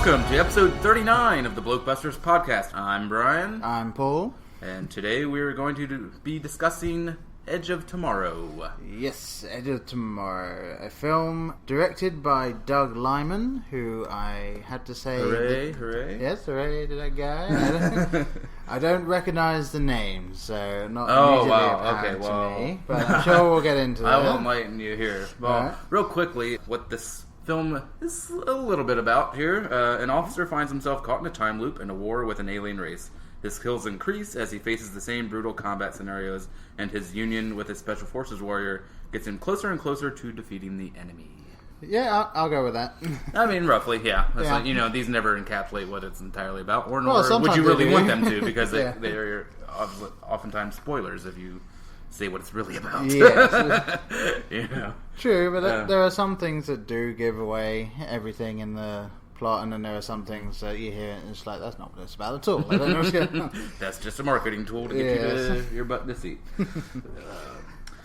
Welcome to episode 39 of the Blokebusters podcast. I'm Brian. I'm Paul. And today we're going to be discussing Edge of Tomorrow. Yes, Edge of Tomorrow. A film directed by Doug Liman, who I had to say... Hooray, hooray. Yes, hooray to that guy. I don't recognize the name, so not immediately apparent to me. But I'm sure we'll get into that. I will enlighten you here. Well, real quickly, what this film is a little bit about here. An officer finds himself caught in a time loop in a war with an alien race. His skills increase as he faces the same brutal combat scenarios, and his union with his special forces warrior gets him closer and closer to defeating the enemy. Yeah, I'll go with that. I mean, roughly, yeah. Yeah. Like, these never encapsulate what it's entirely about, or Well, would you really they do. want them to, because Yeah. they're oftentimes spoilers if you say what it's really about. Yes. Yeah. True, but there are some things that do give away everything in the plot, and then there are some things that you hear and it's like, that's not what it's about at all. I don't know what's going on. That's just a marketing tool to get you your butt in the seat.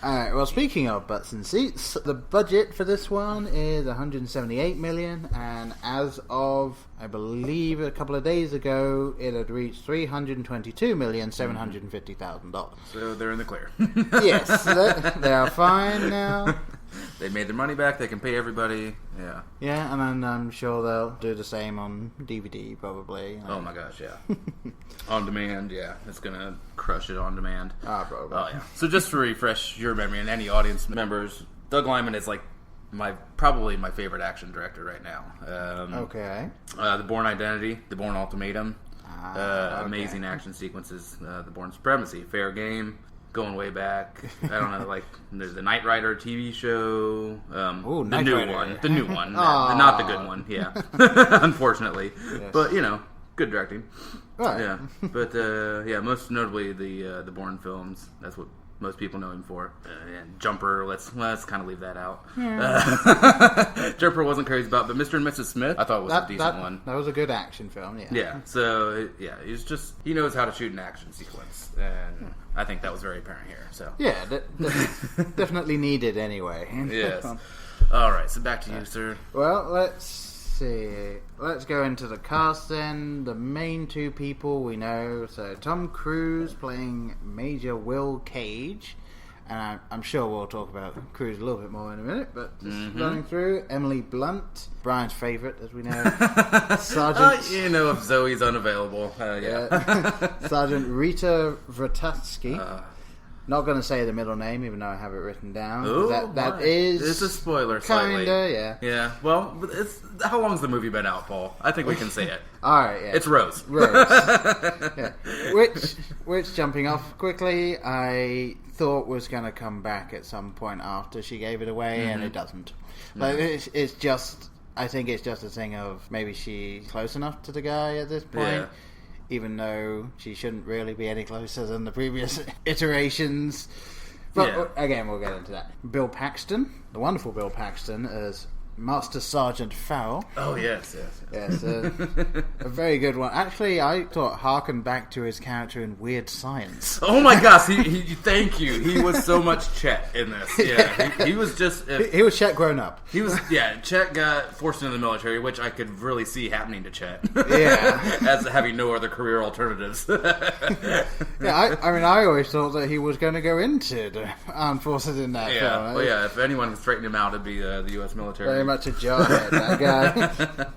Alright, well, speaking of butts and seats, the budget for this one is $178 million, and as of, I believe, a couple of days ago, it had reached $322,750,000. So they're in the clear. Yes, they are fine now. They made their money back, they can pay everybody. Yeah. Yeah, and then I'm sure they'll do the same on DVD, probably. Oh my gosh, yeah. On demand, yeah. It's gonna crush it on demand. Probably. Oh, yeah. So just to refresh your memory and any audience members, Doug Liman is like probably my favorite action director right now. Okay. The Bourne Identity, The Bourne Ultimatum, Okay. amazing action sequences, The Bourne Supremacy, Fair Game, going way back. I don't know, like there's the Knight Rider TV show, the Knight new Rider. one, not the good one, yeah. Unfortunately, Yes. but good directing. Right. Yeah, but most notably the Bourne films. That's what most people know him for. And Jumper, let's kind of leave that out. Yeah. Jumper wasn't crazy about, but Mr. and Mrs. Smith, I thought was a decent one. That was a good action film, yeah. Yeah, so he knows how to shoot an action sequence, and I think that was very apparent here. So Yeah, definitely needed anyway. yes. All right, so back to you, sir. Well, let's see. Let's go into the cast then. The main two people we know. So Tom Cruise playing Major Will Cage. And I'm sure we'll talk about Cruise a little bit more in a minute. But just running through. Emily Blunt, Brian's favourite, as we know. Sergeant... if Zoe's unavailable. Sergeant Rita Vratatsky. Not going to say the middle name, even though I have it written down. Ooh, that is... It's a spoiler, slightly. Kinda, yeah. Yeah, well, how long's the movie been out, Paul? I think we can say it. Alright, yeah. It's Rose. Yeah. Which, jumping off quickly, I thought was going to come back at some point after she gave it away, and it doesn't. Like, it's just... I think it's just a thing of maybe she's close enough to the guy at this point. Yeah. Even though she shouldn't really be any closer than the previous iterations. But again, we'll get into that. Bill Paxton, the wonderful Bill Paxton, as Master Sergeant Farrell. Oh, yes. Yes, a very good one. Actually, I thought harkened back to his character in Weird Science. Oh my gosh, thank you. He was so much Chet in this. Yeah, he was just... He was Chet grown up. He was, Chet got forced into the military, which I could really see happening to Chet. Yeah. As having no other career alternatives. Yeah, I mean, I always thought that he was going to go into the armed forces in that film. Well, if anyone can straighten him out, it'd be the U.S. military. Very much a jarhead, that guy.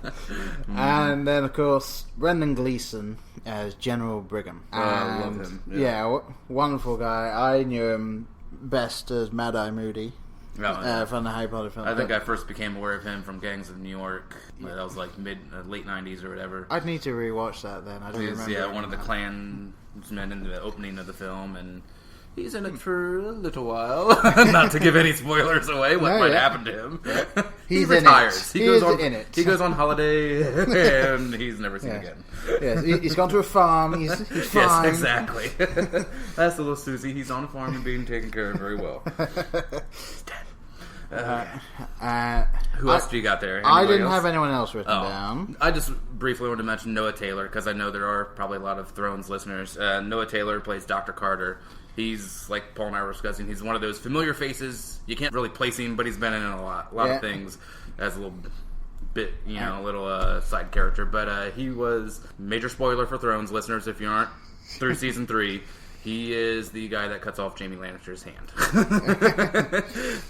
And then, of course, Brendan Gleeson as General Brigham. I love him. Yeah. Wonderful guy. I knew him best as Mad Eye Moody. From the Harry Potter film. I think I first became aware of him from Gangs of New York. That was like late 90s or whatever. I'd need to rewatch that then. I don't remember. Yeah, one of the Klansmen in the opening of the film, and he's in it for a little while. Not to give any spoilers away, what might happen to him. Yeah. He He's retires. In it. He goes on holiday, and he's never seen again. Yes, he's gone to a farm. He's fine. Yes, exactly. That's the little Susie. He's on a farm and being taken care of very well. He's dead. Who else do you got there? I didn't have anyone else written down. I just briefly wanted to mention Noah Taylor, because I know there are probably a lot of Thrones listeners. Noah Taylor plays Dr. Carter. He's, like Paul and I were discussing, he's one of those familiar faces. You can't really place him, but he's been in a lot of things as a little bit, a little side character. But he was, major spoiler for Thrones listeners if you aren't through season 3, he is the guy that cuts off Jaime Lannister's hand.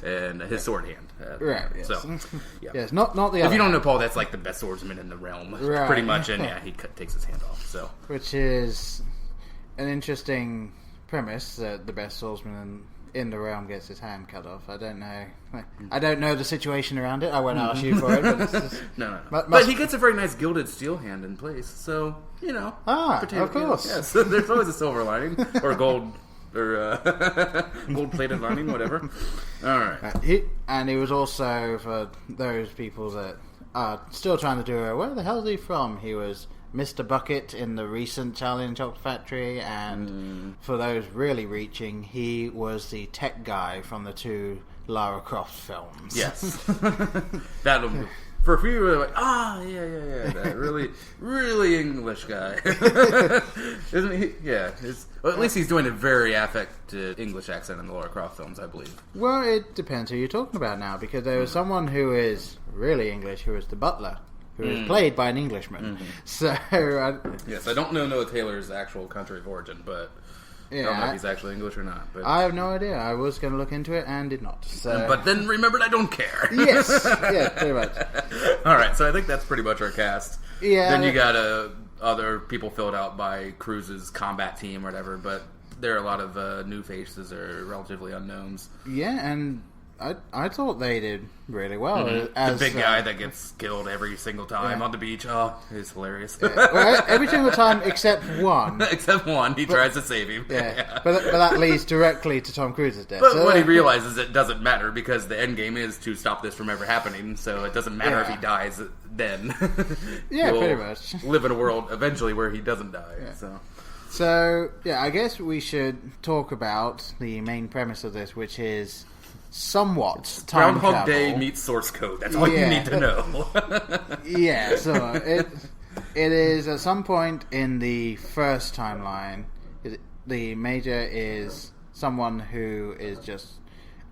And his sword hand. Right, yes. So, yeah. Yes, not the other. If you don't know Paul, that's like the best swordsman in the realm. Right. Pretty much, and he takes his hand off. So, which is an interesting premise, that the best swordsman in the realm gets his hand cut off. I don't know the situation around it. I won't ask you for it. But it's just, no. But he gets a very nice gilded steel hand in place. So, of course. Yes, there's always a silver lining or gold or gold-plated lining, whatever. All right. He was also, for those people that are still trying to do it, where the hell is he from? He was Mr. Bucket in the recent Charlie and the Chocolate Factory, and for those really reaching, he was the tech guy from the 2 Lara Croft films. Yes. That'll be... For a few, we're like, yeah, that really English guy. Isn't he? Yeah. Well, at least he's doing a very affected English accent in the Lara Croft films, I believe. Well, it depends who you're talking about now, because there was someone who is really English, who is the butler, who is played by an Englishman. So, yes, I don't know Noah Taylor's actual country of origin, but... I don't know if he's actually English or not. But... I have no idea. I was going to look into it and did not. So... But then remembered I don't care. Yes. Yeah, pretty much. Alright, so I think that's pretty much our cast. Yeah. Then you got other people filled out by Cruise's combat team or whatever, but there are a lot of new faces or relatively unknowns. Yeah, and I thought they did really well. The big guy that gets killed every single time on the beach. Oh, he's hilarious. Yeah. Well, every single time except one. Except one. He tries to save him. Yeah. But that leads directly to Tom Cruise's death. But when he realizes it doesn't matter, because the end game is to stop this from ever happening, so it doesn't matter if he dies then. Yeah, pretty much. Live in a world eventually where he doesn't die. Yeah. So, I guess we should talk about the main premise of this, which is... somewhat time Groundhog travel. Day meets source code. That's all you need to know. Yeah, so it is at some point in the first timeline. The Major is someone who is just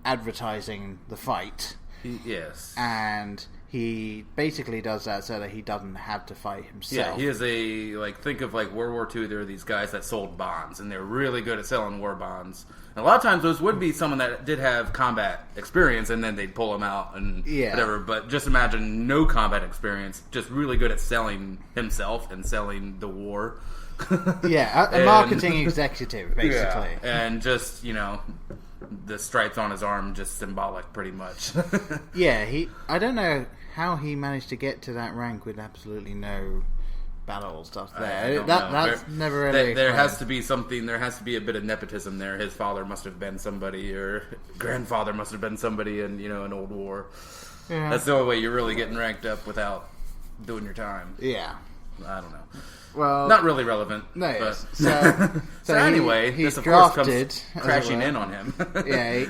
advertising the fight. Yes. And he basically does that so that he doesn't have to fight himself. Yeah, he is think of World War II, there are these guys that sold bonds, and they're really good at selling war bonds. And a lot of times those would be someone that did have combat experience, and then they'd pull them out and whatever. But just imagine no combat experience, just really good at selling himself and selling the war. A marketing executive, basically. Yeah, and just, the stripes on his arm just symbolic, pretty much. I don't know how he managed to get to that rank with absolutely no battle stuff there. That's never really... There has to be something, there has to be a bit of nepotism there. His father must have been somebody, or grandfather must have been somebody in, an old war. Yeah. That's the only way you're really getting ranked up without doing your time. Yeah. I don't know. Well, not really relevant. No, but. So anyway, this of course comes crashing in on him.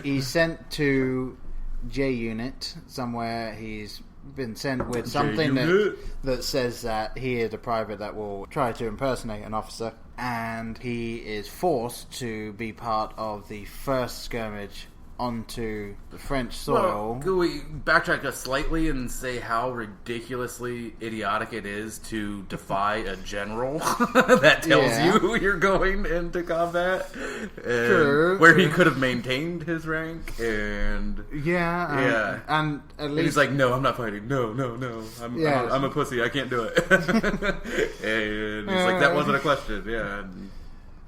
He's sent to J Unit somewhere. He's been sent with something that says that he is a private that will try to impersonate an officer, and he is forced to be part of the first skirmish onto the French soil. Well, could we backtrack just slightly and say how ridiculously idiotic it is to defy a general that tells you you're going into combat? And where he could have maintained his rank and... And at least... And he's like, no, I'm not fighting. No. I'm a pussy. I can't do it. And he's like, that wasn't a question.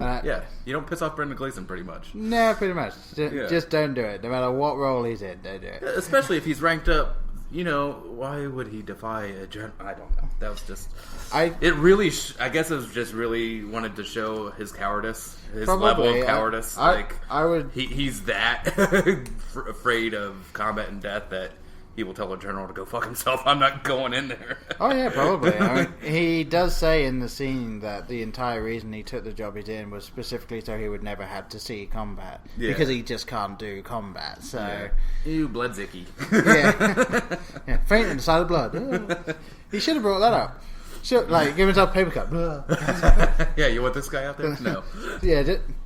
You don't piss off Brendan Gleeson, pretty much. No, pretty much. Just don't do it. No matter what role he's in, don't do it. Especially if he's ranked up, why would he defy a general? I don't know. That was just... It really... I guess it was just really wanted to show his cowardice. His level of cowardice. I would... He's that afraid of combat and death that... he will tell a general to go fuck himself. I'm not going in there. Oh, yeah, probably. He does say in the scene that the entire reason he took the job he's in was specifically so he would never have to see combat. Yeah. Because he just can't do combat, so... Yeah. Ew, bloodzicky. Faint in the sight of blood. He should have brought that up. Give himself a paper cut. You want this guy out there? No.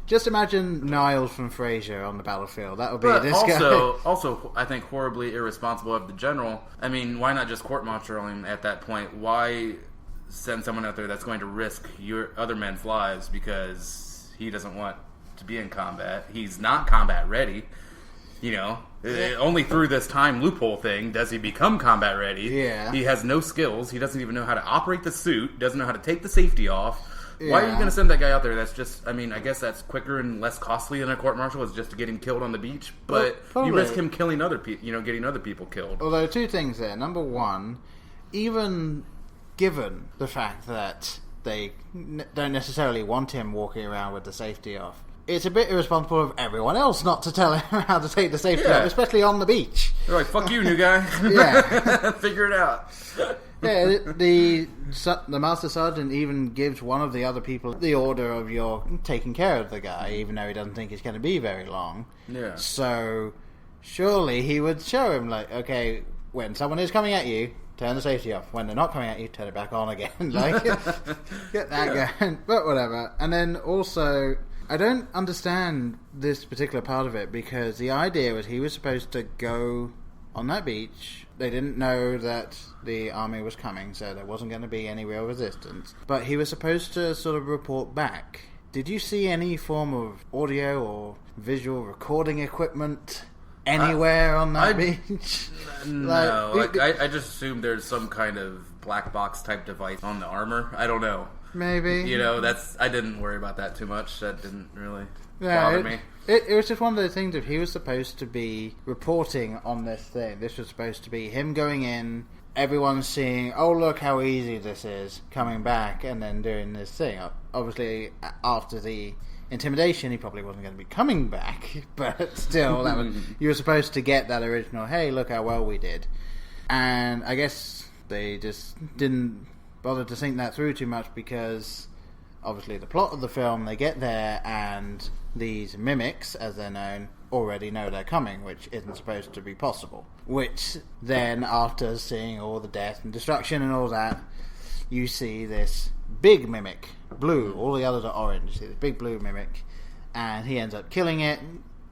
Just imagine Niles from Frasier on the battlefield. That would be But this guy. also, I think horribly irresponsible of the general. I mean, why not just court-martial him at that point? Why send someone out there that's going to risk your other men's lives because he doesn't want to be in combat? He's not combat ready. You know, only through this time loophole thing does he become combat ready. Yeah. He has no skills. He doesn't even know how to operate the suit. Doesn't know how to take the safety off. Yeah. Why are you going to send that guy out there? That's just, I mean, I guess that's quicker and less costly than a court-martial is just to get him killed on the beach. But you risk him killing other people, getting other people killed. Although, two things there. Number one, even given the fact that they don't necessarily want him walking around with the safety off, it's a bit irresponsible of everyone else not to tell him how to take the safety off, especially on the beach. They're like, fuck you, new guy. Yeah. Figure it out. Yeah, the Master Sergeant even gives one of the other people the order of you're taking care of the guy, even though he doesn't think it's going to be very long. Yeah. So, surely he would show him, like, okay, when someone is coming at you, turn the safety off. When they're not coming at you, turn it back on again. Like, get that going. But whatever. And then also, I don't understand this particular part of it, because the idea was he was supposed to go on that beach. They didn't know that the army was coming, so there wasn't going to be any real resistance. But he was supposed to sort of report back. Did you see any form of audio or visual recording equipment anywhere on that beach? No, I just assume there's some kind of black box type device on the armor. I don't know. Maybe. I didn't worry about that too much. That didn't really bother me. It was just one of those things. If he was supposed to be reporting on this thing, this was supposed to be him going in, everyone seeing, oh look how easy this is, coming back and then doing this thing. Obviously, after the intimidation, he probably wasn't going to be coming back, but still, you were supposed to get that original, hey, look how well we did. And I guess they just didn't bother to think that through too much, because obviously the plot of the film, they get there and these mimics, as they're known, already know they're coming, which isn't supposed to be possible. Which then, after seeing all the death and destruction and all that, you see this big mimic, blue, all the others are orange, you see this big blue mimic, and he ends up killing it.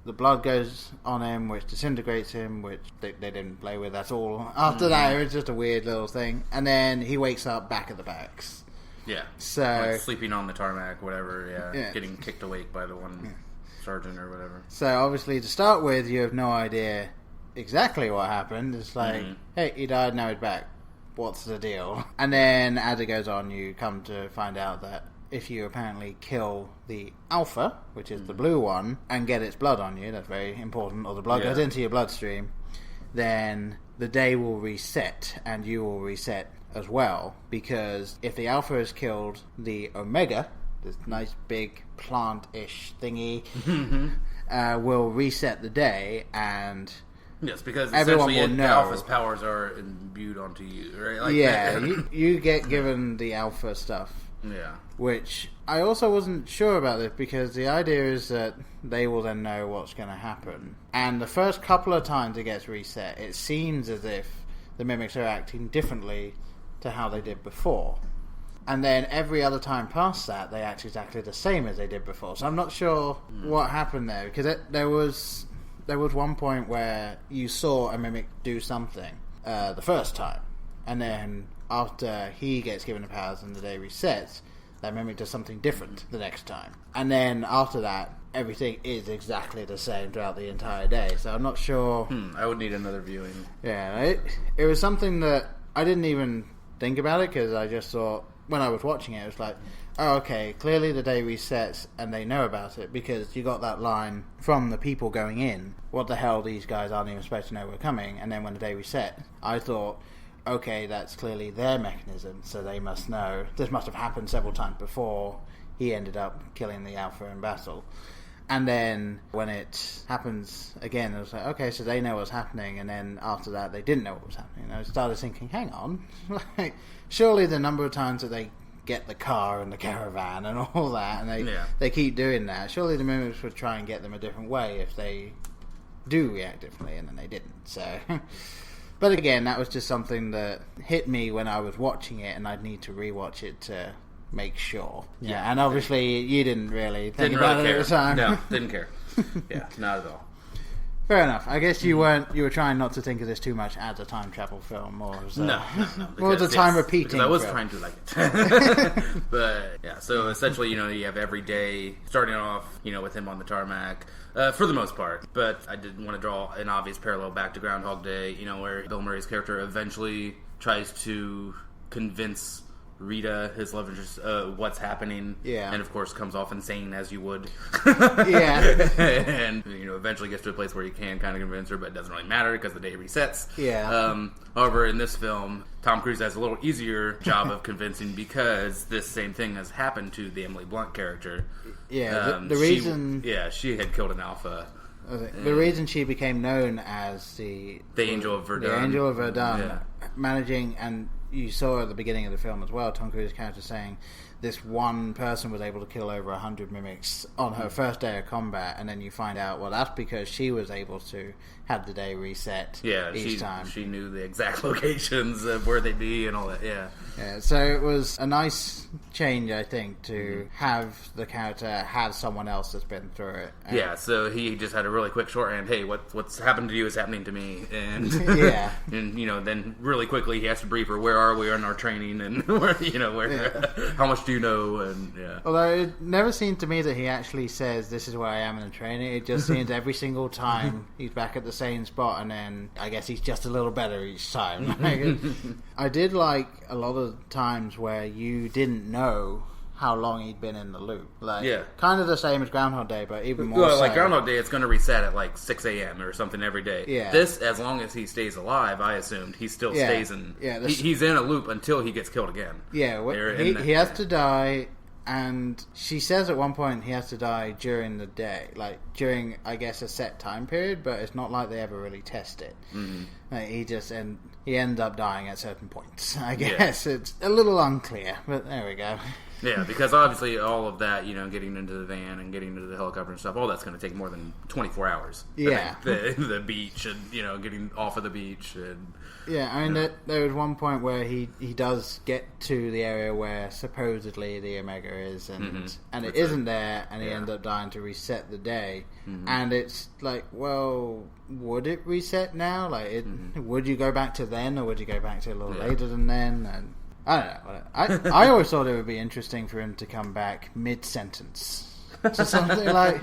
The blood goes on him, which disintegrates him, which they didn't play with at all. After that, it was just a weird little thing. And then he wakes up back at the barracks. Yeah. So, like sleeping on the tarmac, whatever, getting kicked awake by the one sergeant or whatever. So obviously, to start with, you have no idea exactly what happened. It's like, hey, he died, now he's back. What's the deal? And then, as it goes on, you come to find out that if you apparently kill the alpha, which is the blue one, and get its blood on you, that's very important, or the blood goes into your bloodstream, then the day will reset, and you will reset as well, because if the alpha has killed the omega, this nice big plant-ish thingy, will reset the day, and yes, because everyone essentially will know. The alpha's powers are imbued onto you, right? Like you get given the alpha stuff. Yeah. Which I also wasn't sure about this, because the idea is that they will then know what's going to happen. And the first couple of times it gets reset, it seems as if the mimics are acting differently to how they did before. And then every other time past that, they act exactly the same as they did before. So I'm not sure what happened there, because there was one point where you saw a mimic do something the first time, and then after he gets given the powers and the day resets, that mimic does something different the next time. And then after that, everything is exactly the same throughout the entire day. So I'm not sure. I would need another viewing. Yeah, it was something that I didn't even think about it, because I just thought, when I was watching it, it was like, oh, okay, clearly the day resets and they know about it, because you got that line from the people going in, what the hell, these guys aren't even supposed to know we're coming. And then when the day reset, I thought, okay, that's clearly their mechanism, so they must know. This must have happened several times before he ended up killing the alpha in battle. And then when it happens again, it was like, okay, so they know what's happening, and then after that they didn't know what was happening. And I started thinking, hang on, like, surely the number of times that they get the car and the caravan and all that, and they keep doing that, surely the mimics would try and get them a different way if they do react differently, and then they didn't. So, but again, that was just something that hit me when I was watching it, and I'd need to rewatch it to make sure. Yeah, and obviously you didn't really think about it care. at the time. No, didn't care. Yeah, not at all. Fair enough. I guess you were trying not to think of this too much as a time travel film, or was no. Or was a time repeating? Because I was film. trying to like it, but yeah. So essentially, you have every day starting off, with him on the tarmac. For the most part, but I did want to draw an obvious parallel back to Groundhog Day, where Bill Murray's character eventually tries to convince Rita, his love interest, what's happening, and of course comes off insane as you would, and eventually gets to a place where you can kind of convince her, but it doesn't really matter because the day resets. However, in this film, Tom Cruise has a little easier job of convincing because this same thing has happened to the Emily Blunt character. The reason... she had killed an alpha. The reason she became known as the Angel of Verdun. The Angel of Verdun, managing, and you saw at the beginning of the film as well, Tom Cruise's character saying this one person was able to kill over 100 mimics on her first day of combat, and then you find out, well, that's because she was able to have the day reset each time. She knew the exact locations of where they'd be and all that, so it was a nice change, I think, to have the character have someone else that's been through it. So he just had a really quick shorthand, hey, what's happened to you is happening to me, and and then really quickly he has to brief her, where are we in our training, and where how much do you know, and Although it never seemed to me that he actually says, this is where I am in the training. It just seems every single time he's back at the same spot, and then I guess he's just a little better each time. I did like a lot of times where you didn't know how long he'd been in the loop. Kind of the same as Groundhog Day, but even more so. Like Groundhog Day, it's going to reset at like 6 a.m. or something every day. This, as long as he stays alive, I assumed, he still stays in... he's in a loop until he gets killed again. He has to die, and she says at one point he has to die during the day. Like, during, I guess, a set time period, but it's not like they ever really test it. He ends up dying at certain points. I guess it's a little unclear, but there we go. Yeah, because obviously all of that, getting into the van and getting into the helicopter and stuff, all that's going to take more than 24 hours. The beach and, getting off of the beach. And, there was one point where he does get to the area where supposedly the Omega is, and it isn't there, and he ends up dying to reset the day. And it's like, well, would it reset now? Like, would you go back to then, or would you go back to a little later than then? And I don't know. I always thought it would be interesting for him to come back mid-sentence. So something like...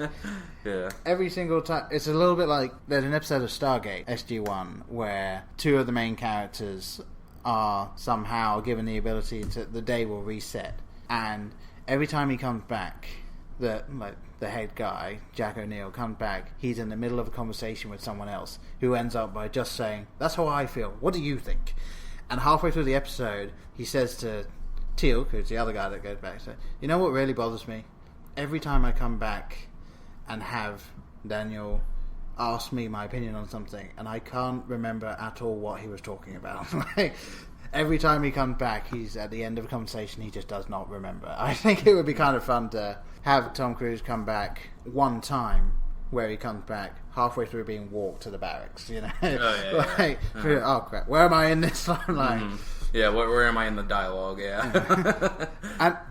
Every single time... It's a little bit like... There's an episode of Stargate, SG-1, where two of the main characters are somehow given the ability to... The day will reset. And every time he comes back, the head guy, Jack O'Neill, comes back, he's in the middle of a conversation with someone else, who ends up by just saying, that's how I feel. What do you think? And halfway through the episode, he says to Teal'c, who's the other guy that goes back, you know what really bothers me? Every time I come back and have Daniel ask me my opinion on something, and I can't remember at all what he was talking about. Every time he comes back, he's at the end of a conversation, he just does not remember. I think it would be kind of fun to have Tom Cruise come back one time, where he comes back halfway through being walked to the barracks, Oh crap, where am I in this? Where am I in the dialogue?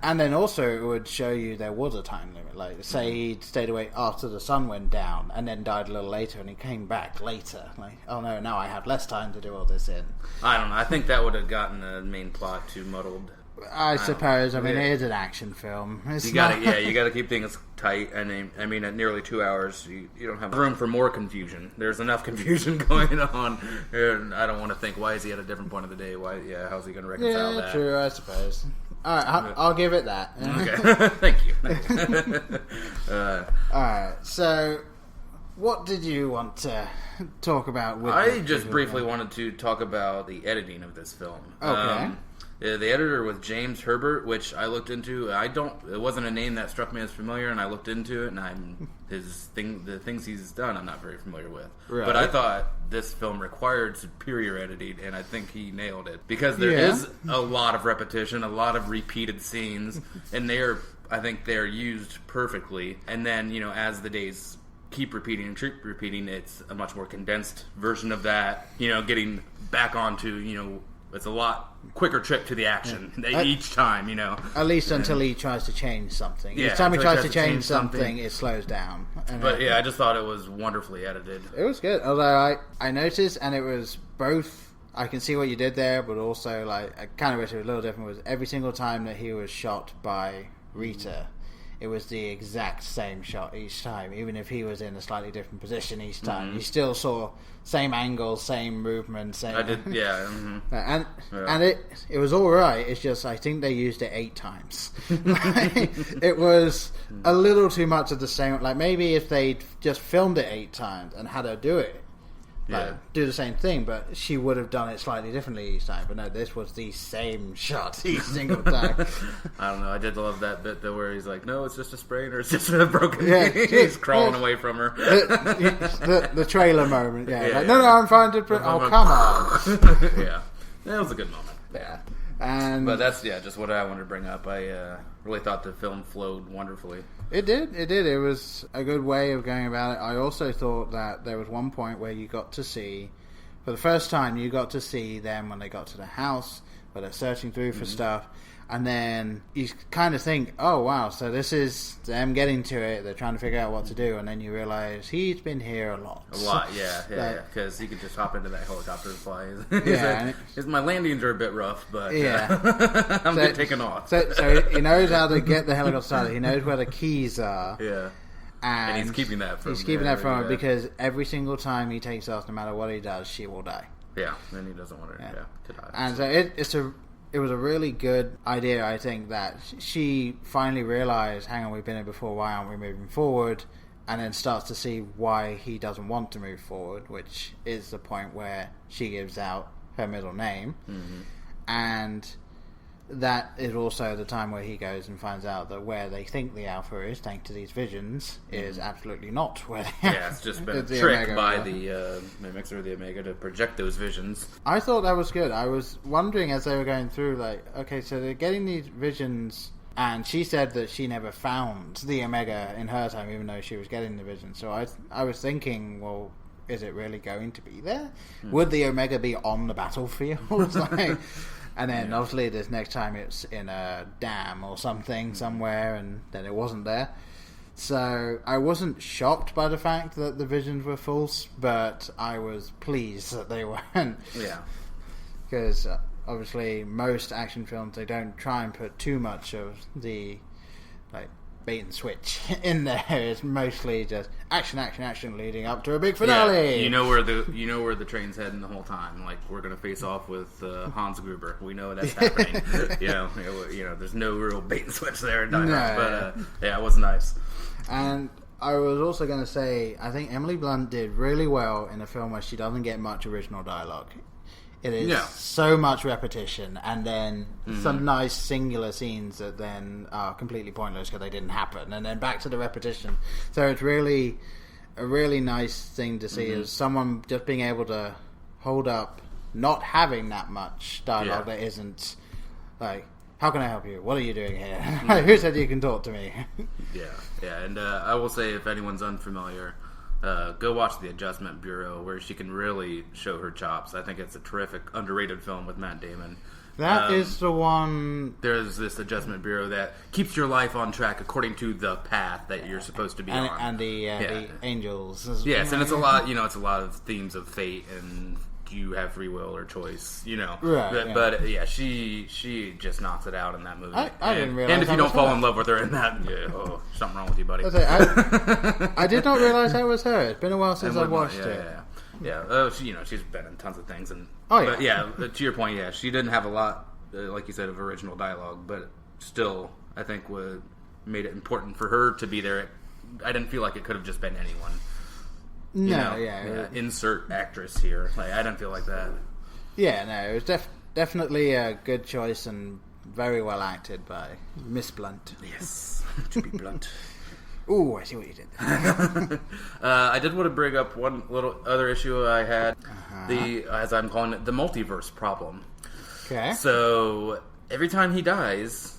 And then also it would show you there was a time limit. Like, say he'd stayed away after the sun went down and then died a little later, and he came back later. Like, oh no, now I have less time to do all this in. I don't know. I think that would have gotten the main plot too muddled. I suppose. I mean, it is an action film. You gotta keep things tight. And I mean, at nearly 2 hours, you don't have room for more confusion. There's enough confusion going on. And I don't want to think, why is he at a different point of the day? How's he going to reconcile that? Yeah, true. I suppose. All right, I'll give it that. Okay, thank you. All right, so what did you want to talk about? I just briefly wanted to talk about the editing of this film. Okay. The editor was James Herbert, which I looked into. It wasn't a name that struck me as familiar, and I looked into it, and the things he's done, I'm not very familiar with. Right. But I thought this film required superior editing, and I think he nailed it, because there is a lot of repetition, a lot of repeated scenes, and I think they're used perfectly. And then, as the days keep repeating, it's a much more condensed version of that. Getting back onto it's a lot quicker trip to the action each time, At least until he tries to change something. Yeah, Each time he until tries to change something, it slows down. But I just thought it was wonderfully edited. It was good. Although I noticed, and it was both, I can see what you did there, but also, I kind of wish it was a little different, was every single time that he was shot by Rita, it was the exact same shot each time, even if he was in a slightly different position each time. You still saw same angle, same movement, same. I did, yeah. Mm-hmm. And it was all right. It's just I think they used it 8 times. It was a little too much of the same. Like maybe if they'd just filmed it 8 times and had her do it. Do the same thing, but she would have done it slightly differently each time. But no, this was the same shot each single time. I don't know. I did love that bit though, where he's like, "No, it's just a sprain, or it's just a broken." Yeah, he's crawling away from her. The trailer moment. Yeah, no, I'm fine. Oh, come on. Yeah, that was a good moment. Yeah, but that's just what I wanted to bring up. I really thought the film flowed wonderfully. It did. It was a good way of going about it. I also thought that there was one point where you got to see, for the first time, you got to see them when they got to the house, where they're searching through for stuff, and then you kind of think, oh wow, so this is them getting to it, they're trying to figure out what to do, and then you realize he's been here a lot. Yeah, because he could just hop into that helicopter and fly. My landings are a bit rough, but I'm getting taken off. So he knows how to get the helicopter started, he knows where the keys are. Yeah. And he's keeping that from her because every single time he takes off, no matter what he does, she will die. Yeah, and he doesn't want her to die. And so it was a really good idea, I think, that she finally realized, hang on, we've been here before, why aren't we moving forward? And then starts to see why he doesn't want to move forward, which is the point where she gives out her middle name. Mm-hmm. And that is also the time where he goes and finds out that where they think the Alpha is, thanks to these visions, is absolutely not where they are. Yeah, it's just been tricked by the Mimics or the Omega to project those visions. I thought that was good. I was wondering as they were going through, okay, so they're getting these visions, and she said that she never found the Omega in her time, even though she was getting the visions. So I was thinking, well, is it really going to be there? Would the Omega be on the battlefield? And then obviously this next time it's in a dam or something somewhere, and then it wasn't there. So I wasn't shocked by the fact that the visions were false, but I was pleased that they weren't. Yeah. Because obviously most action films, they don't try and put too much of the bait and switch in there. It's mostly just action leading up to a big finale. Yeah, you know where the train's heading the whole time. Like, we're gonna face off with Hans Gruber. We know that's happening. you know, there's no real bait and switch there in Die Hard, but it was nice. And I was also going to say, I think Emily Blunt did really well in a film where she doesn't get much original dialogue. It is so much repetition, and then some nice singular scenes that then are completely pointless because they didn't happen, and then back to the repetition. So it's really a really nice thing to see is someone just being able to hold up, not having that much dialogue that isn't like, how can I help you? What are you doing here? Who said you can talk to me? And I will say, if anyone's unfamiliar, go watch The Adjustment Bureau, where she can really show her chops. I think it's a terrific, underrated film with Matt Damon. That is the one... There's this Adjustment Bureau that keeps your life on track according to the path that you're supposed to be on. And the angels. Yes, and it's a lot, it's a lot of themes of fate and do you have free will or choice, Right, but she just knocks it out in that movie. I didn't realize. And if you don't fall in love with her in that, something wrong with you, buddy. I did not realize that was her. It's been a while since I've watched it. Yeah. She's been in tons of things, and but to your point, she didn't have a lot, like you said, of original dialogue, but still, I think what made it important for her to be there. I didn't feel like it could have just been anyone. Insert actress here. I didn't feel like that. Yeah, no, it was definitely a good choice and very well acted by Miss Blunt. Yes, to be blunt. Ooh, I see what you did there. I did want to bring up one little other issue I had. As I'm calling it, the multiverse problem. Okay. So every time he dies,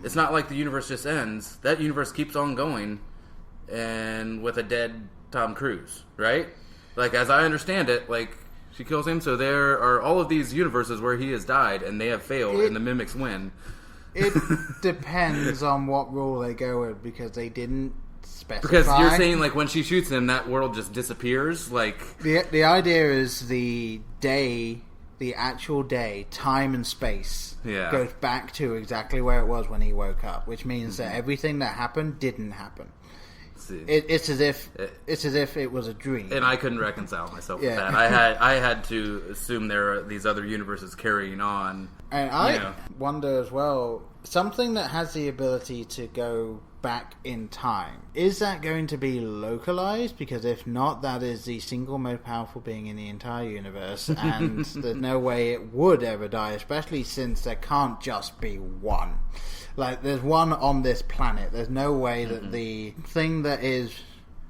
it's not like the universe just ends. That universe keeps on going, and with a dead Tom Cruise, right? As I understand it, She kills him, so there are all of these universes where he has died, and they have failed, and the mimics win. It depends on what rule they go with, because they didn't specify. Because you're saying, like, when she shoots him, that world just disappears? Like, the idea is the actual day, time and space, goes back to exactly where it was when he woke up, which means that everything that happened didn't happen. It's as if it was a dream, and I couldn't reconcile myself with that. I had to assume there are these other universes carrying on, and I wonder as well, something that has the ability to go back in time, is that going to be localized? Because if not, that is the single most powerful being in the entire universe, and there's no way it would ever die, especially since there can't just be one. Like, there's one on this planet. There's no way that the thing that is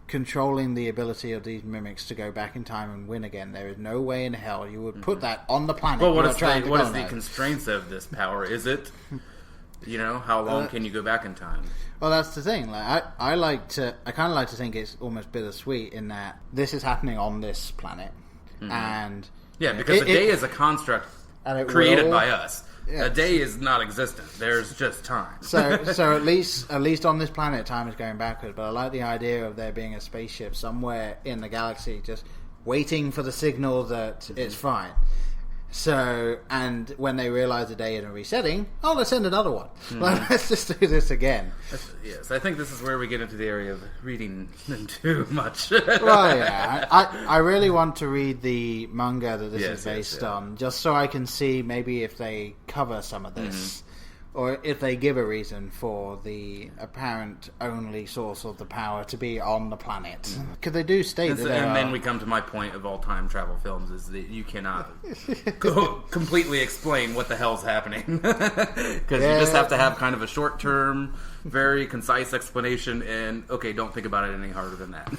controlling the ability of these mimics to go back in time and win again, there is no way in hell you would put that on the planet. Well, what is the constraints of this power? Is it, how long can you go back in time? Well, that's the thing. Like, I kind of like to think it's almost bittersweet in that this is happening on this planet, and because the day is a construct created by us. Yeah, a day is not existent. There's just time. So at least on this planet, time is going backwards. But I like the idea of there being a spaceship somewhere in the galaxy just waiting for the signal that it's fine. So, and when they realize the day isn't resetting, let's send another one. Let's just do this again. Yes, I think this is where we get into the area of reading too much. Well, yeah. I really want to read the manga that this is based on, just so I can see maybe if they cover some of this. Or if they give a reason for the apparent only source of the power to be on the planet. Because they do state that and then we come to my point of all time travel films, is that you cannot completely explain what the hell's happening. Because you just have to have kind of a short-term, very concise explanation, and, okay, don't think about it any harder than that.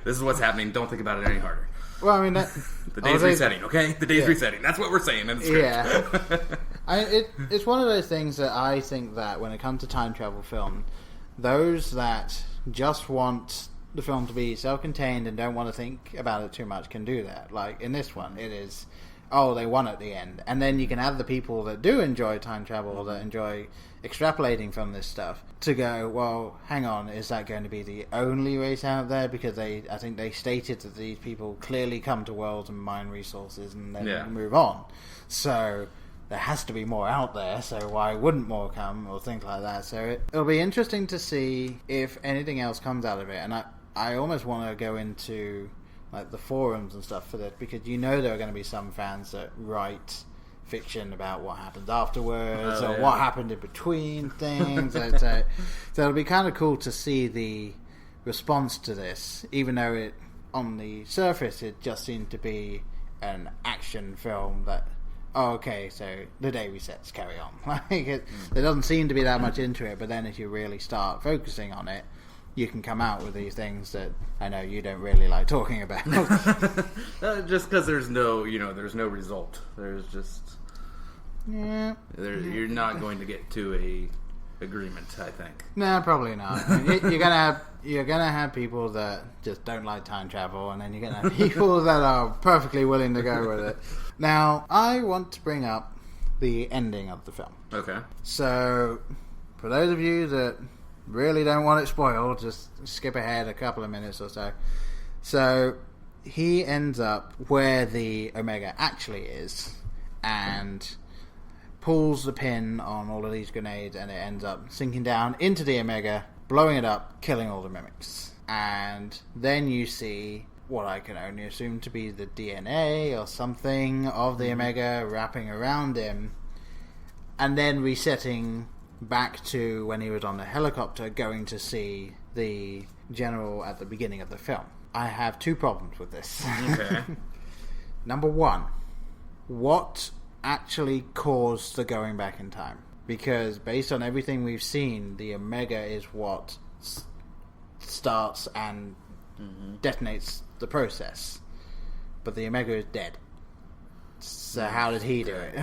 This is what's happening, don't think about it any harder. Well, I mean, the day's resetting, okay? The day's resetting. That's what we're saying in the script. Yeah. It's one of those things that I think that when it comes to time travel film, those that just want the film to be self-contained and don't want to think about it too much can do that. Like, in this one, it is, they won at the end. And then you can have the people that do enjoy time travel, that enjoy extrapolating from this stuff, to go, well, hang on, is that going to be the only race out there? Because I think they stated that these people clearly come to worlds and mine resources and then move on. So there has to be more out there, so why wouldn't more come, or things like that. So it'll be interesting to see if anything else comes out of it. And I almost want to go into like the forums and stuff for this, because there are going to be some fans that write fiction about what happens afterwards or what happened in between things. So it'll be kind of cool to see the response to this, even though on the surface it just seemed to be an action film that, so the day resets, carry on. There doesn't seem to be that much into it, but then if you really start focusing on it, you can come out with these things that I know you don't really like talking about. Just because there's no result. There's just... You're not going to get to a agreement, I think. No, probably not. I mean, you're gonna have people that just don't like time travel, and then you're gonna have people that are perfectly willing to go with it. Now, I want to bring up the ending of the film. Okay. So, for those of you that really don't want it spoiled, just skip ahead a couple of minutes or so. So, he ends up where the Omega actually is, and pulls the pin on all of these grenades, and it ends up sinking down into the Omega, blowing it up, killing all the mimics. And then you see what I can only assume to be the DNA or something of the Omega wrapping around him, and then resetting back to when he was on the helicopter going to see the general at the beginning of the film. I have two problems with this. Okay. Number one, what actually caused the going back in time? Because based on everything we've seen, the Omega is what starts and detonates the process, but the Omega is dead. So how did he do it?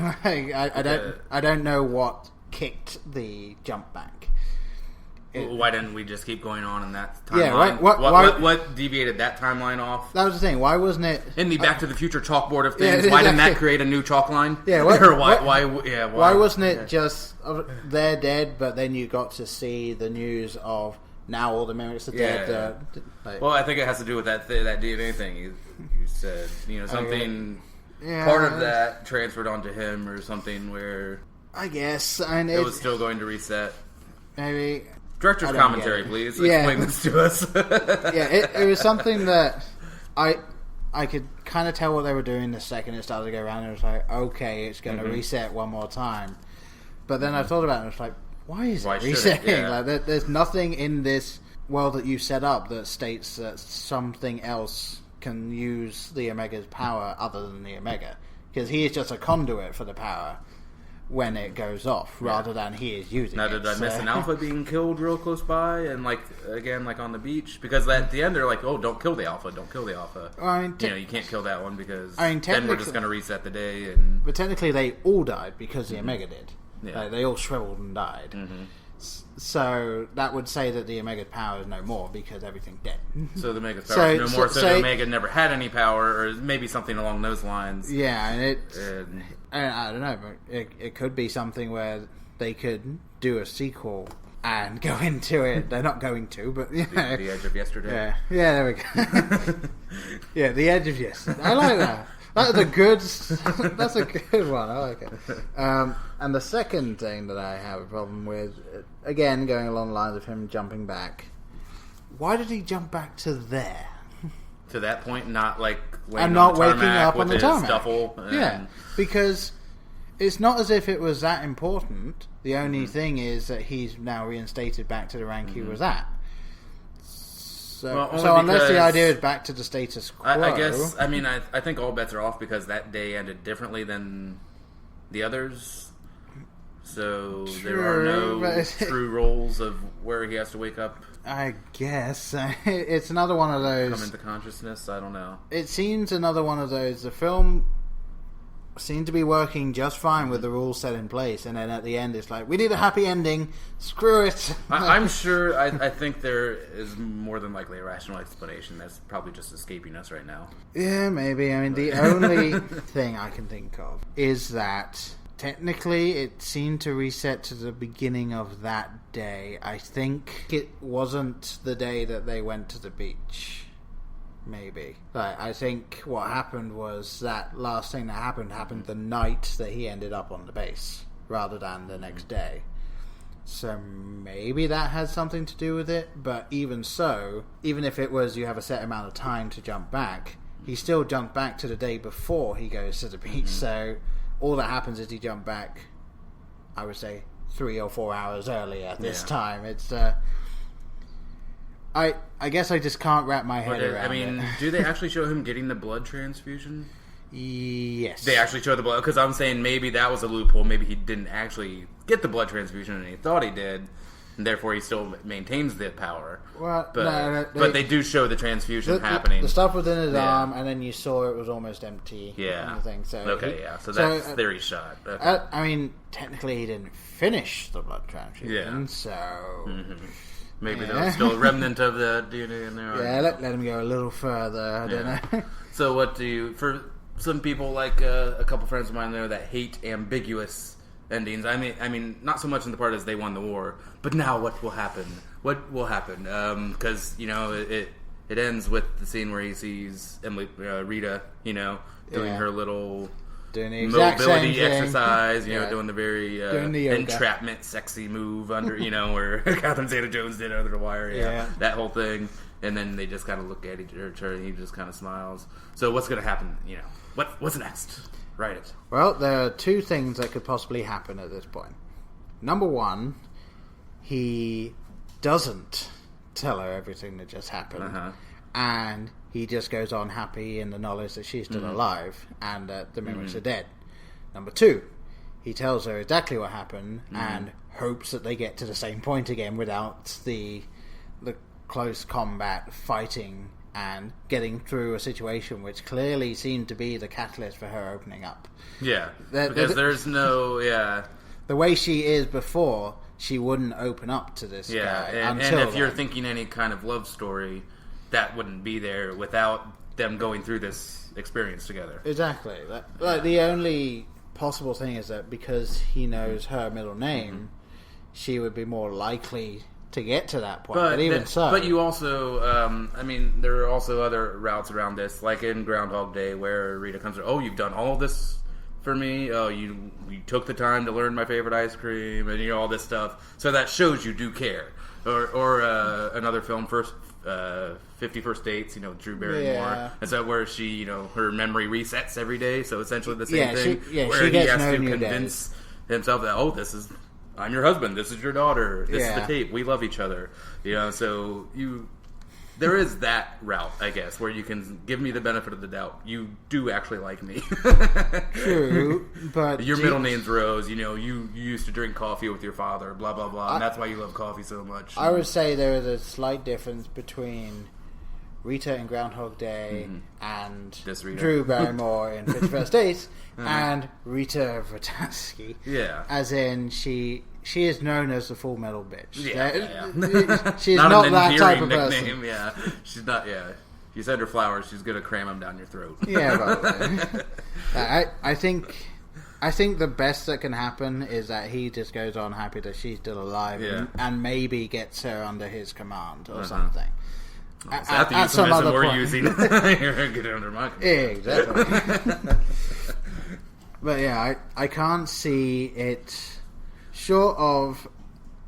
I don't know what kicked the jump back. Why didn't we just keep going on in that timeline? Yeah, what deviated that timeline off? That was the thing. Why wasn't it in the Back to the Future chalkboard of things? Why didn't that create a new chalk line? Yeah, why wasn't it just they're dead, but then you got to see the news of now all the mimics are dead? Well, I think it has to do with that DNA thing. You said something. Yeah, part of that transferred onto him or something where I guess it was still going to reset. Maybe director's commentary, please explain this to us. It was something that I could kind of tell what they were doing the second it started to go around. And it was like, okay, it's going to reset one more time. But then I thought about it and it was like, why is it resetting? Yeah. Like, there's nothing in this world that you set up that states that something else can use the Omega's power other than the Omega, because he is just a conduit for the power when it goes off, rather than he is using it. Now, did I miss an Alpha being killed real close by, and again on the beach? Because at the end they're like, "Oh, don't kill the Alpha! Don't kill the Alpha!" Well, I mean, you can't kill that one because then we're just going to reset the day. But technically, they all died because the Omega did. Yeah. They all shriveled and died. So that would say that the Omega's power is no more because everything's dead. So the Omega's power is no more. So the Omega never had any power, or maybe something along those lines. Yeah, and I don't know, but it could be something where they could do a sequel and go into it. They're not going to, but the Edge of Yesterday. Yeah, there we go. Yeah, the Edge of Yesterday. I like that. That's a good one. I like it. And the second thing that I have a problem with, again, going along the lines of him jumping back. Why did he jump back to there? To that point, not and not waking up on the tarmac. Duffel because it's not as if it was that important. The only thing is that he's now reinstated back to the rank he was at. So unless the idea is back to the status quo, I guess. I mean, I think all bets are off because that day ended differently than the others. So there are no true roles of where he has to wake up. I guess it's another one of those. Come into consciousness. I don't know. It seems another one of those. The film seemed to be working just fine with the rules set in place, and then at the end it's like, we need a happy ending, screw it. I'm sure I think there is more than likely a rational explanation that's probably just escaping us right now. Yeah, maybe. I mean, the only thing I can think of is that technically it seemed to reset to the beginning of that day. I think it wasn't the day that they went to the beach. Maybe. But I think what happened was that last thing that happened the night that he ended up on the base, rather than the next day. So maybe that has something to do with it, but even so, even if it was you have a set amount of time to jump back, he still jumped back to the day before he goes to the beach, so all that happens is he jumped back, I would say, 3 or 4 hours earlier this time. It's I guess I just can't wrap my head around it. Do they actually show him getting the blood transfusion? Yes. They actually show the blood, because I'm saying maybe that was a loophole. Maybe he didn't actually get the blood transfusion and he thought he did, and therefore he still maintains the power. Well, but they do show the transfusion happening. The stuff within his arm, and then you saw it was almost empty. Yeah. So that's theory shot. Okay. I mean, technically he didn't finish the blood transfusion, so... Maybe there was still a remnant of the DNA in there. Yeah, let him go a little further. I don't know. So what do you... For some people, like a couple friends of mine there that hate ambiguous endings. I mean, not so much in the part as they won the war, but now what will happen? What will happen? Because, it ends with the scene where he sees Emily, Rita, doing her little... Doing the exact mobility same exercise, doing the very entrapment sexy move under, where Catherine Zeta-Jones did under the wire, that whole thing. And then they just kind of look at each other and he just kind of smiles. So what's going to happen, What's next? Write it. Well, there are two things that could possibly happen at this point. Number one, he doesn't tell her everything that just happened. And he just goes on happy in the knowledge that she's still alive and that the mimics are dead. Number two, he tells her exactly what happened and hopes that they get to the same point again without the close combat fighting and getting through a situation which clearly seemed to be the catalyst for her opening up. Yeah, because there's no... The way she is before she wouldn't open up to this guy. And if you're thinking any kind of love story, that wouldn't be there without them going through this experience together. Exactly. Like the only possible thing is that because he knows her middle name, she would be more likely to get to that point. But even so, but you also, I mean, there are also other routes around this, like in Groundhog Day, where Rita comes, "Oh, you've done all this for me. Oh, you took the time to learn my favorite ice cream, and all this stuff." So that shows you do care. Or another film, 50 First Dates, Drew Barrymore. Is that where she, her memory resets every day? So essentially the same thing. Where he has to convince himself that, I'm your husband, this is your daughter, this is the tape, we love each other. So there is that route, I guess, where you can give me the benefit of the doubt. You do actually like me. True, but your middle name's Rose. You used to drink coffee with your father. Blah blah blah, and that's why you love coffee so much. I would say there is a slight difference between Rita in Groundhog Day and Drew Barrymore in 50 First Dates and Rita Vratansky. Yeah, as in she is known as the Full Metal Bitch. Yeah. She's not that type of person. Yeah, she's not. Yeah, if you send her flowers, she's gonna cram them down your throat. I think the best that can happen is that he just goes on happy that she's still alive and maybe gets her under his command or something. So at some other point, using you're gonna get under my command. Exactly. But yeah, I can't see it. Short of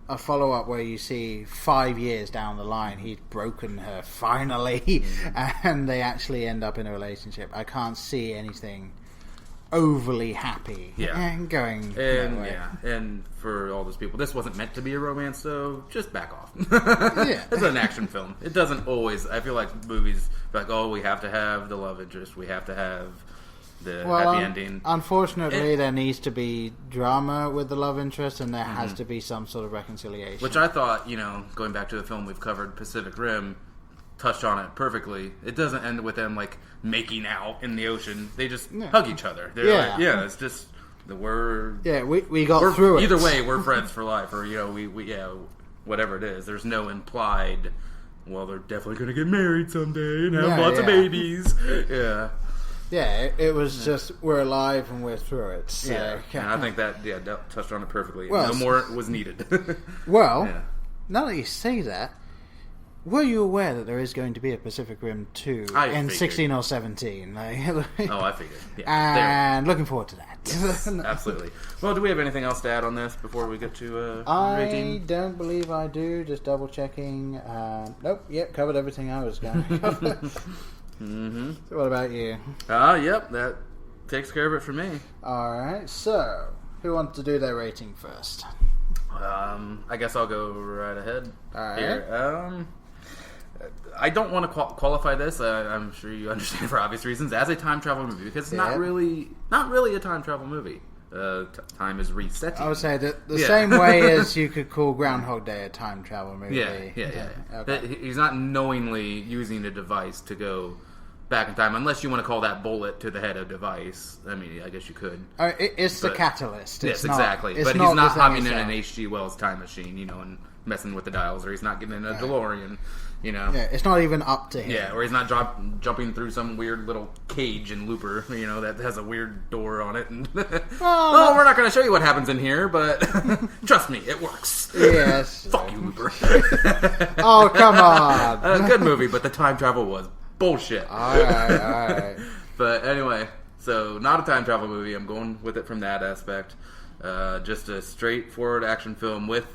a follow-up where you see 5 years down the line he's broken her finally and they actually end up in a relationship, I can't see anything overly happy going that way. And for all those people, this wasn't meant to be a romance, so just back off. It's an action film. It doesn't always, I feel like movies like, we have to have the love interest, we have to have the happy ending. Unfortunately, there needs to be drama with the love interest, and there has to be some sort of reconciliation. Which I thought, going back to the film we've covered, Pacific Rim, touched on it perfectly. It doesn't end with them making out in the ocean. They just hug each other. They're it's just we got through it. Either way, we're friends for life, or we whatever it is. There's no implied. Well, they're definitely going to get married someday and have lots of babies. Yeah, it was just, we're alive and we're through it. So. And I think that touched on it perfectly. Well, no more was needed. Now that you say that, were you aware that there is going to be a Pacific Rim 2 in 16 or 17? I figured. And looking forward to that. Yes, absolutely. Well, do we have anything else to add on this before we get to rating? I don't believe I do. Just double checking. Nope. Yep, covered everything I was going to cover. So what about you? Yep, that takes care of it for me. Alright, so who wants to do their rating first? I guess I'll go right ahead. Alright. Here. I don't want to qualify this, I'm sure you understand for obvious reasons, as a time travel movie, because it's not really a time travel movie. Time is resetting. I would say that the same way as you could call Groundhog Day a time travel movie. Yeah. Okay. He's not knowingly using a device to go back in time, unless you want to call that bullet to the head a device. I mean, I guess you could. It's the catalyst. Yes, exactly. But he's not hopping in an H.G. Wells time machine, and messing with the dials, or he's not getting in a DeLorean. Yeah, it's not even up to him. Yeah, or he's not jumping through some weird little cage in Looper, that has a weird door on it. And well, we're not going to show you what happens in here, but trust me, it works. Yes. Fuck you, Looper. Oh, come on. Good movie, but the time travel was bullshit. All right. But anyway, so not a time travel movie. I'm going with it from that aspect. Just a straightforward action film with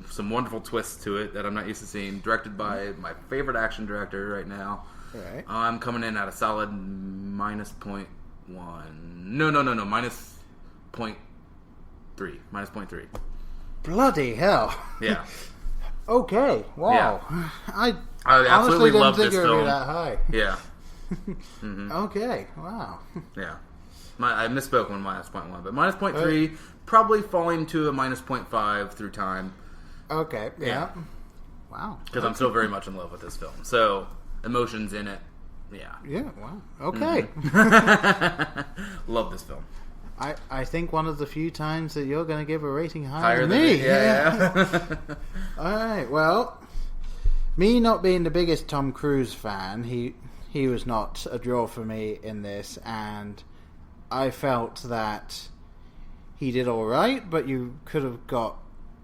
some wonderful twists to it that I'm not used to seeing. Directed by my favorite action director right now. Right. I'm coming in at a solid -0.1. No. -0.3. -0.3. Bloody hell. Yeah. Okay. Wow. Yeah. I absolutely didn't love think this it would film. be that high. Yeah. Okay. Wow. Yeah. I misspoke on -0.1, but -0.3, probably falling to a -0.5 through time. Okay. Yeah. Wow. Because I'm still very much in love with this film. So, emotions in it. Yeah. Yeah. Wow. Okay. Love this film. I think one of the few times that you're going to give a rating higher than me. me. Yeah. Alright, well, me not being the biggest Tom Cruise fan, he was not a draw for me in this, and I felt that he did alright, but you could have got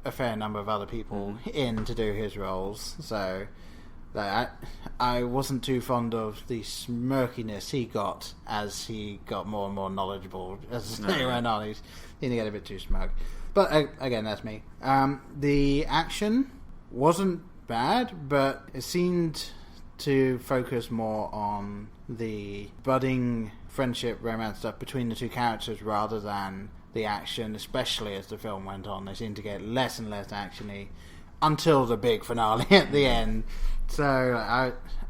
a fair number of other people in to do his roles, so I wasn't too fond of the smirkiness he got as he got more and more knowledgeable as he went on. He's going to get a bit too smug. But again, that's me. The action wasn't bad, but it seemed to focus more on the budding friendship, romance stuff between the two characters rather than the action, especially as the film went on. They seemed to get less and less action-y until the big finale at the end. So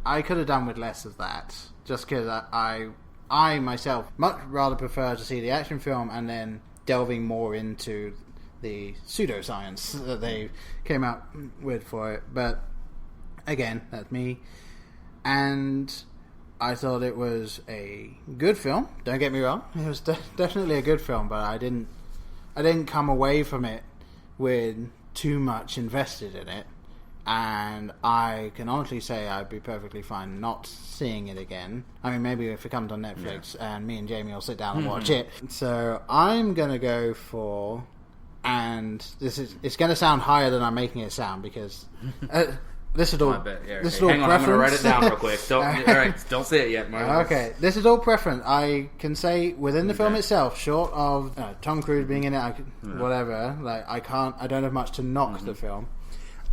I could have done with less of that, just because I myself much rather prefer to see the action film and then delving more into the pseudoscience that they came out with for it. But again, that's me. And I thought it was a good film. Don't get me wrong; it was definitely a good film. But I didn't come away from it with too much invested in it. And I can honestly say I'd be perfectly fine not seeing it again. I mean, maybe if it comes on Netflix and me and Jamie will sit down and watch it. So I'm going to go for, and it's going to sound higher than I'm making it sound because this is all preference. Hang on, I'm going to write it down real quick. Don't say it yet, Mark. Okay, this is all preference. I can say within the film itself, short of Tom Cruise being in it, whatever. Like I don't have much to knock the film.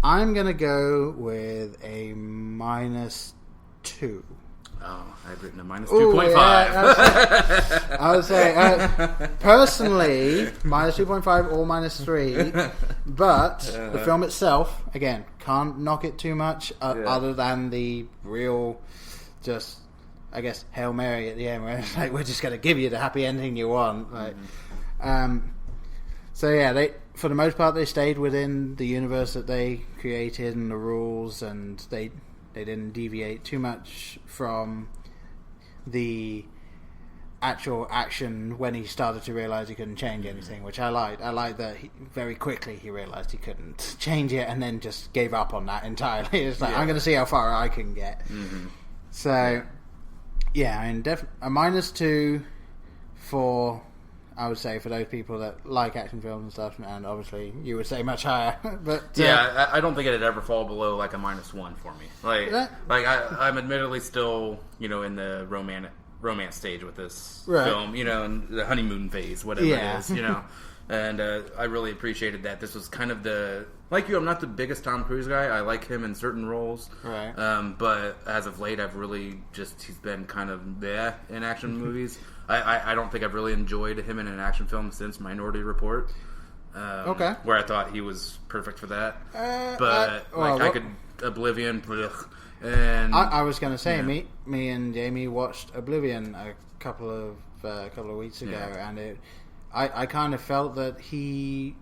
I'm going to go with a -2. Oh, I've written a -2.5. Yeah, I would say, personally, -2.5 or -3. But the film itself, again, can't knock it too much other than the real, just, I guess, Hail Mary at the end where it's like, we're just going to give you the happy ending you want. Like, so yeah, for the most part, they stayed within the universe that they created and the rules, and they didn't deviate too much from the actual action when he started to realize he couldn't change anything, which I liked. I liked that very quickly he realized he couldn't change it and then just gave up on that entirely. It's like, I'm going to see how far I can get. So, yeah, I mean, a -2 for... I would say for those people that like action films and stuff, and obviously you would say much higher. But I don't think it'd ever fall below like a -1 for me. I'm admittedly still, in the romance stage with this film, in the honeymoon phase, whatever it is, And I really appreciated that. This was kind of like you, I'm not the biggest Tom Cruise guy. I like him in certain roles. Right. But as of late, I've really he's been kind of in action movies. I don't think I've really enjoyed him in an action film since Minority Report. Where I thought he was perfect for that. Oblivion, and I was going to say, me and Jamie watched Oblivion a couple of weeks ago, and I kind of felt that he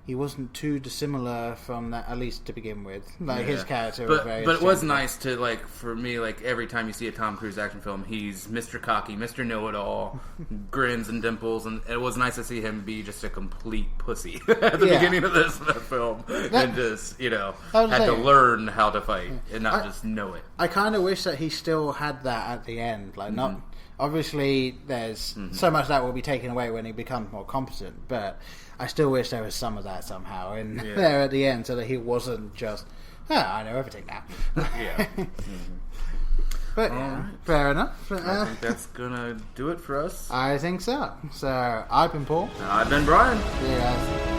wasn't too dissimilar from that, at least to begin with. His character was very... But it was nice to, for me, every time you see a Tom Cruise action film, he's Mr. Cocky, Mr. Know-It-all, grins and dimples, and it was nice to see him be just a complete pussy at the beginning of this film. And just, had to learn how to fight and not just know it. I kind of wish that he still had that at the end. Not... Obviously, there's so much that will be taken away when he becomes more competent, but I still wish there was some of that somehow in there at the end, so that he wasn't just, I know everything now. But fair enough. I think that's gonna do it for us. I think so. So I've been Paul. I've been Brian. See you guys.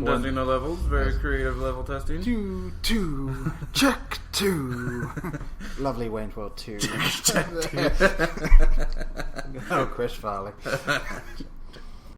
Testing the levels, very creative level testing. 2, check 2. Lovely Wayne's World 2. Check 2. Oh, Chris Farley.